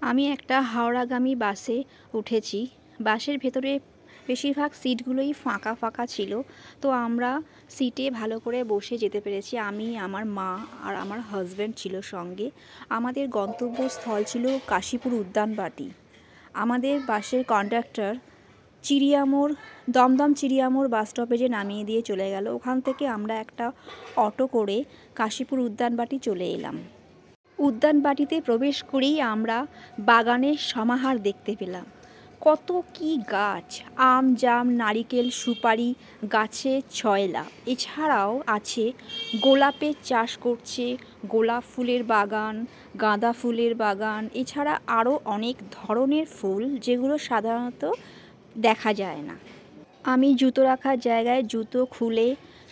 আমি একটা হাওড়াগামী বাসে উঠেছি। বাসের ভেতরে বেশিরভাগ সিটগুলোই ফাঁকা ফাঁকা ছিল। তো আমরা সিটে ভালো করে বসে যেতে পেরেছি। আমি, আমার মা আর আমার হাজব্যান্ড ছিল সঙ্গে। আমাদের গন্তব্যস্থল ছিল কাশীপুর উদ্যানবাটি। আমাদের বাসের কন্ডাক্টর দমদম চিড়িয়ামোড় বাস স্টপেজে নামিয়ে দিয়ে চলে গেল। ওখান থেকে আমরা একটা অটো করে কাশীপুর উদ্যানবাটি চলে এলাম। উদ্যানবাটিতে প্রবেশ করেই আমরা বাগানের সমাহার দেখতে পেলাম। কত কি গাছ, আম, জাম, নারিকেল, সুপারি, গাছে ছয়লা। এছাড়াও আছে গোলাপের চাষ করছে, গোলাপ ফুলের বাগান, গাঁদা ফুলের বাগান, এছাড়া আরও অনেক ধরনের ফুল যেগুলো সাধারণত দেখা যায় না। আমি জুতো রাখার জায়গায় জুতো খুলে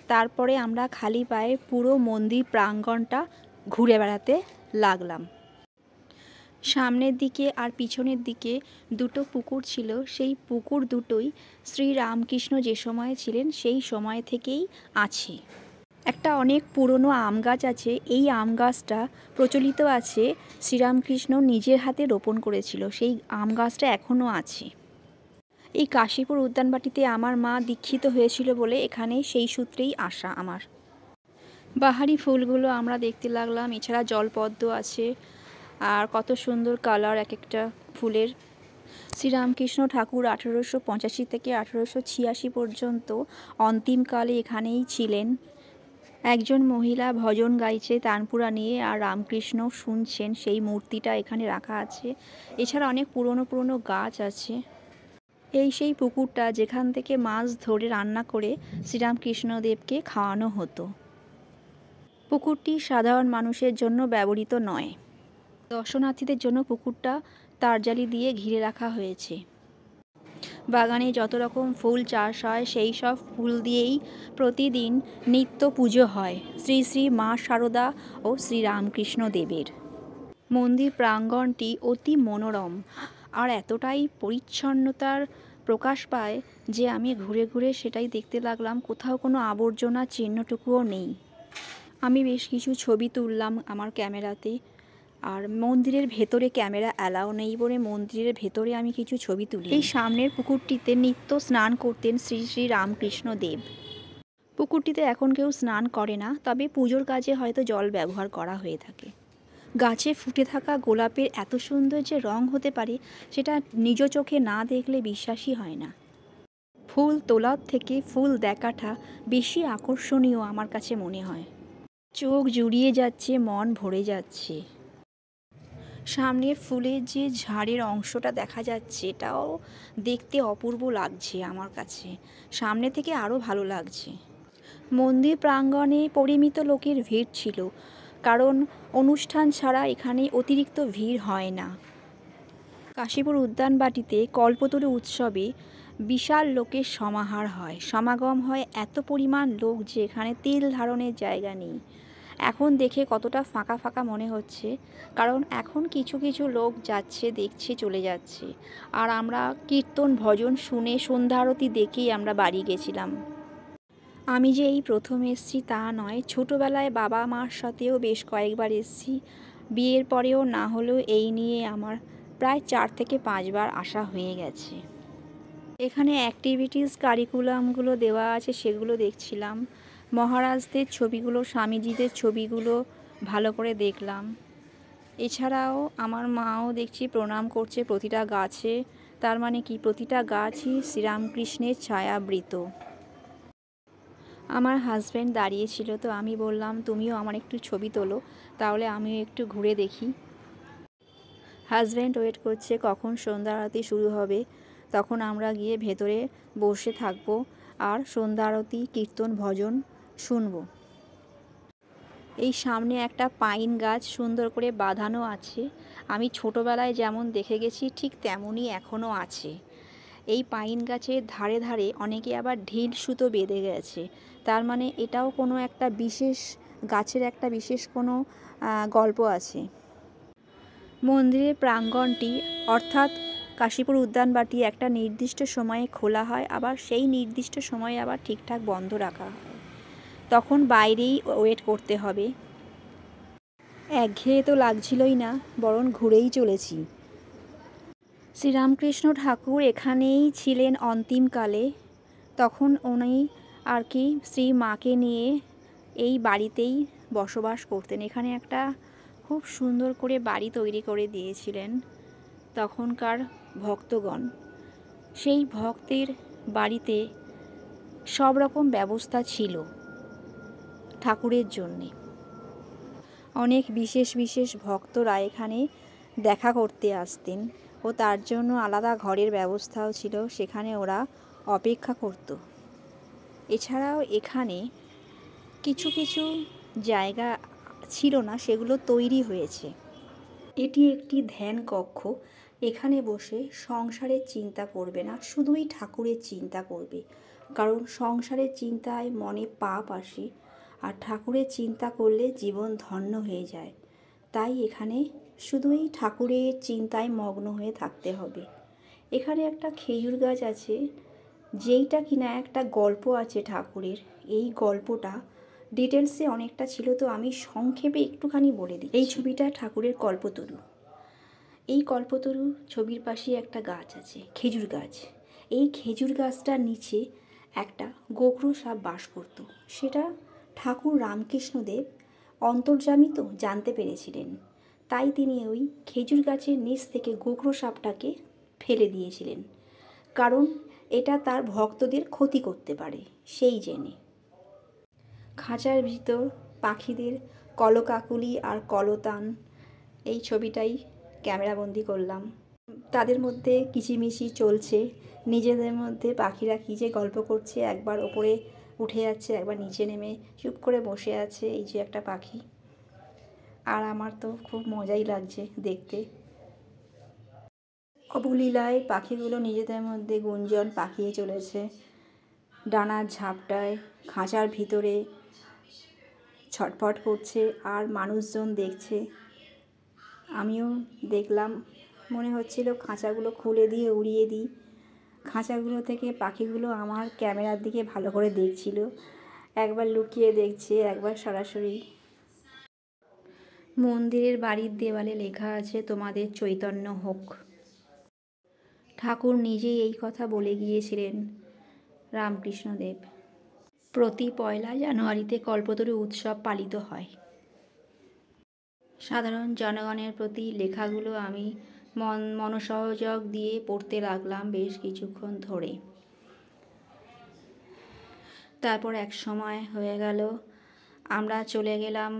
তারপরে আমরা খালি পায়ে পুরো মন্দির প্রাঙ্গণটা ঘুরে বেড়াতে লাগলাম। সামনের দিকে আর পিছনের দিকে দুটো পুকুর ছিল। সেই পুকুর দুটোই শ্রীরামকৃষ্ণ যে সময়ে ছিলেন সেই সময় থেকেই আছে। একটা অনেক পুরনো আম গাছ আছে। এই আম গাছটা প্রচলিত আছে শ্রীরামকৃষ্ণ নিজের হাতে রোপণ করেছিল। সেই আম গাছটা এখনও আছে। এই কাশীপুর উদ্যানবাটিতে আমার মা দীক্ষিত হয়েছিল বলে এখানে সেই সূত্রেই আসা আমার। বাহারি ফুলগুলো আমরা দেখতে লাগলাম। এছাড়া জলপদ্ম আছে, আর কত সুন্দর কালার এক একটা ফুলের। শ্রীরামকৃষ্ণ ঠাকুর 1885 থেকে 1886 পর্যন্ত অন্তিমকালে এখানেই ছিলেন। একজন মহিলা ভজন গাইছে তানপুরা নিয়ে, আর রামকৃষ্ণ শুনছেন। সেই মূর্তিটা এখানে রাখা আছে। এছাড়া অনেক পুরনো পুরনো গাছ আছে। এই সেই পুকুরটা যেখান থেকে মাছ ধরে রান্না করে শ্রীরামকৃষ্ণদেবকে খাওয়ানো হতো। পুকুরটি সাধারণ মানুষের জন্য ব্যবহৃত নয়। দর্শনার্থীদের জন্য পুকুরটা তারজালি দিয়ে ঘিরে রাখা হয়েছে। বাগানে যত রকম ফুল চাষ হয় সেই সব ফুল দিয়েই প্রতিদিন নিত্য পুজো হয় শ্রী শ্রী মা শারদা ও শ্রীরামকৃষ্ণ দেবের। মন্দির প্রাঙ্গণটি অতি মনোরম আর এতটাই পরিচ্ছন্নতার প্রকাশ পায় যে আমি ঘুরে ঘুরে সেটাই দেখতে লাগলাম। কোথাও কোনো আবর্জনা চিহ্নটুকুও নেই। আমি বেশ কিছু ছবি তুললাম আমার ক্যামেরাতে। আর মন্দিরের ভেতরে ক্যামেরা অ্যালাউ নেই বলে মন্দিরের ভেতরে আমি কিছু ছবি তুলি। এই সামনের পুকুরটিতে নিত্য স্নান করতেন শ্রী শ্রী রামকৃষ্ণ দেব। পুকুরটিতে এখন কেউ স্নান করে না, তবে পুজোর কাজে হয়তো জল ব্যবহার করা হয়ে থাকে। গাছে ফুটে থাকা গোলাপের এত সুন্দর যে রং হতে পারে সেটা নিজ চোখে না দেখলে বিশ্বাসই হয় না। ফুল তোলার থেকে ফুল দেখাটা বেশি আকর্ষণীয় আমার কাছে মনে হয়। চোখ জুড়িয়ে যাচ্ছে, মন ভরে যাচ্ছে। সামনের ফুলের যে ঝাড়ের অংশটা দেখা যাচ্ছে এটাও দেখতে অপূর্ব লাগছে আমার কাছে। সামনে থেকে আরও ভালো লাগছে। মন্দির প্রাঙ্গণে পরিমিত লোকের ভিড় ছিল, কারণ অনুষ্ঠান ছাড়া এখানে অতিরিক্ত ভিড় হয় না। কাশীপুর উদ্যানবাটিতে কল্পতরু উৎসবে বিশাল লোকের সমাগম হয়। এত পরিমাণ লোক যে এখানে তিল ধারণের জায়গা নেই। এখন দেখে কতটা ফাঁকা ফাঁকা মনে হচ্ছে, কারণ এখন কিছু কিছু লোক যাচ্ছে, দেখছে, চলে যাচ্ছে। আর আমরা কীর্তন ভজন শুনে সন্ধ্যা আরতি দেখেই আমরা বাড়ি গেছিলাম। আমি যে এই প্রথম এসেছি তা নয়, ছোটোবেলায় বাবা মার সাথেও বেশ কয়েকবার এসেছি। বিয়ের পরেও না হলেও এই নিয়ে আমার প্রায় 4 থেকে 5 বার আসা হয়ে গেছে। এখানে অ্যাক্টিভিটিস কারিকুলামগুলো দেওয়া আছে, সেগুলো দেখছিলাম। মহারাজদের ছবিগুলো, স্বামীজিদের ছবিগুলো ভালো করে দেখলাম। এছাড়াও আমার মাও দেখছি প্রণাম করছে প্রতিটা গাছে। তার মানে কি, প্রতিটা গাছই শ্রীরামকৃষ্ণের ছায়াবৃত। আমার হাজব্যান্ড দাঁড়িয়েছিল, তো আমি বললাম তুমিও আমার একটু ছবি তোলো, তাহলে আমিও একটু ঘুরে দেখি। হাজব্যান্ড ওয়েট করছে কখন সন্ধ্যা আরতি শুরু হবে, তখন আমরা গিয়ে ভেতরে বসে থাকবো আর সন্ধ্যা আরতি, কীর্তন, ভজন শুনবো। এই সামনে একটা পাইন গাছ সুন্দর করে বাঁধানো আছে। আমি ছোটোবেলায় যেমন দেখে গেছি ঠিক তেমনই এখনও আছে। এই পাইন গাছের ধারে ধারে অনেকে আবার ঢিল সুতো বেঁধে গেছে। তার মানে এটাও কোনো একটা বিশেষ গাছের একটা বিশেষ কোনো গল্প আছে। মন্দিরের প্রাঙ্গণটি অর্থাৎ কাশীপুর উদ্যানবাটি একটা নির্দিষ্ট সময়ে খোলা হয়, আবার সেই নির্দিষ্ট সময়ে আবার ঠিকঠাক বন্ধ রাখা হয়। তখন বাইরেই ওয়েট করতে হবে। একঘেয়ে তো লাগছিলই না, বরং ঘুরেই চলেছি। শ্রীরামকৃষ্ণ ঠাকুর এখানেই ছিলেন অন্তিমকালে। তখন উনি আর কি শ্রী মাকে নিয়ে এই বাড়িতেই বসবাস করতেন। এখানে একটা খুব সুন্দর করে বাড়ি তৈরি করে দিয়েছিলেন তখনকার ভক্তগণ। সেই ভক্তের বাড়িতে সব রকম ব্যবস্থা ছিল ঠাকুরের জন্যে। অনেক বিশেষ বিশেষ ভক্তরা এখানে দেখা করতে আসতেন ও তার জন্য আলাদা ঘরের ব্যবস্থাও ছিল, সেখানে ওরা অপেক্ষা করত। এছাড়াও এখানে কিছু কিছু জায়গা ছিল না, সেগুলো তৈরি হয়েছে। এটি একটি ধ্যান কক্ষ। এখানে বসে সংসারের চিন্তা করবে না, শুধুই ঠাকুরের চিন্তা করবে। কারণ সংসারের চিন্তায় মনে পাপ আসে, আর ঠাকুরের চিন্তা করলে জীবন ধন্য হয়ে যায়। তাই এখানে শুধুই ঠাকুরের চিন্তায় মগ্ন হয়ে থাকতে হবে। এখানে একটা খেজুর গাছ আছে, যেইটা কিনা একটা গল্প আছে ঠাকুরের। এই গল্পটা ডিটেলসে অনেকটা ছিল, তো আমি সংক্ষেপে একটুখানি বলে দিই। এই ছবিটা ঠাকুরের কল্পতরু। এই কল্পতরু ছবির পাশে একটা গাছ আছে, খেজুর গাছ। এই খেজুর গাছটার নিচে একটা গোখরো সাপ বাস করত। সেটা ঠাকুর রামকৃষ্ণদেব অন্তর্যামী তো জানতে পেরেছিলেন, তাই তিনি ওই খেজুর গাছের নিচ থেকে গোখরো সাপটাকে ফেলে দিয়েছিলেন, কারণ এটা তার ভক্তদের ক্ষতি করতে পারে সেই জেনে। খাঁচার ভিতর পাখিদের কলকাকুলি আর কলতান, এই ছবিটাই ক্যামেরাবন্দি করলাম। তাদের মধ্যে কিচিমিচি চলছে, নিজেদের মধ্যে পাখিরা কী যে গল্প করছে, একবার ওপরে উঠে যাচ্ছে, একবার নিচে নেমে চুপ করে বসে আছে। এই যে একটা পাখি, আর আমার তো খুব মজাই লাগছে দেখতে। অবলীলায় পাখিগুলো নিজেদের মধ্যে গুঞ্জন পাকিয়ে চলেছে, ডানার ঝাপটায় খাঁচার ভিতরে ছটফট করছে, আর মানুষজন দেখছে। আমিও দেখলাম, মনে হচ্ছিল খাঁচাগুলো খুলে দিয়ে উড়িয়ে দিই। খাঁচাগুলো থেকে পাখিগুলো আমার ক্যামেরার দিকে ভালো করে দেখছিল, একবার লুকিয়ে দেখছে, একবার সরাসরি। মন্দিরের বাড়ির দেওয়ালে লেখা আছে, তোমাদের চৈতন্য হোক। ঠাকুর নিজেই এই কথা বলে গিয়েছিলেন রামকৃষ্ণদেব। প্রতি 1 জানুয়ারিতে কল্পতরু উৎসব পালিত হয়। সাধারণ জনগণের প্রতি লেখাগুলো আমি মনোসংযোগ দিয়ে পড়তে লাগলাম বেশ কিছুক্ষণ ধরে। তারপর এক সময় হয়ে গেল, আমরা চলে গেলাম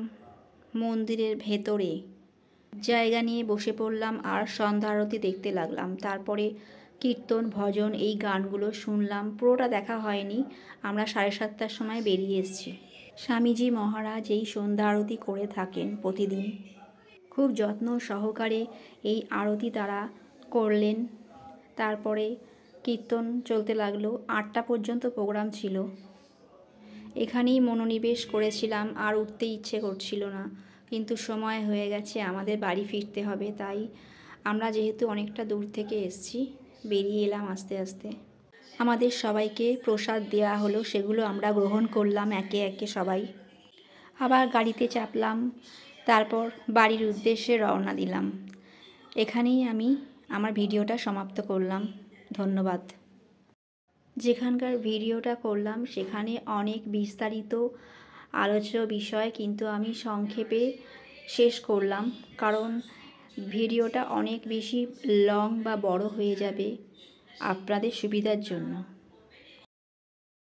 মন্দিরের ভেতরে, জায়গা নিয়ে বসে পড়লাম আর সন্ধ্যা আরতি দেখতে লাগলাম। তারপরে কীর্তন ভজন এই গানগুলো শুনলাম। পুরোটা দেখা হয়নি, আমরা 7:30টার সময় বেরিয়ে এসেছি। স্বামীজি মহারাজ এই সন্ধ্যা আরতি করে থাকেন প্রতিদিন। খুব যত্ন সহকারে এই আরতি তারা করলেন। তারপরে কীর্তন চলতে লাগলো, 8টা পর্যন্ত প্রোগ্রাম ছিল। এখানেই মনোনিবেশ করেছিলাম, আর উঠতে ইচ্ছে করছিল না, কিন্তু সময় হয়ে গেছে, আমাদের বাড়ি ফিরতে হবে। তাই আমরা যেহেতু অনেকটা দূর থেকে এসেছি, বেরিয়ে এলাম আস্তে আস্তে। আমাদের সবাইকে প্রসাদ দেওয়া হলো, সেগুলো আমরা গ্রহণ করলাম একে একে সবাই। আবার গাড়িতে চাপলাম, তারপর বাড়ির উদ্দেশ্যে রওনা দিলাম। এখানেই আমি আমার ভিডিওটা সমাপ্ত করলাম। ধন্যবাদ। যেখানকার ভিডিওটা করলাম সেখানে অনেক বিস্তারিত আলোচ্য বিষয়, কিন্তু আমি সংক্ষেপে শেষ করলাম, কারণ ভিডিওটা অনেক বেশি লং বা বড় হয়ে যাবে আপনাদের সুবিধার জন্য।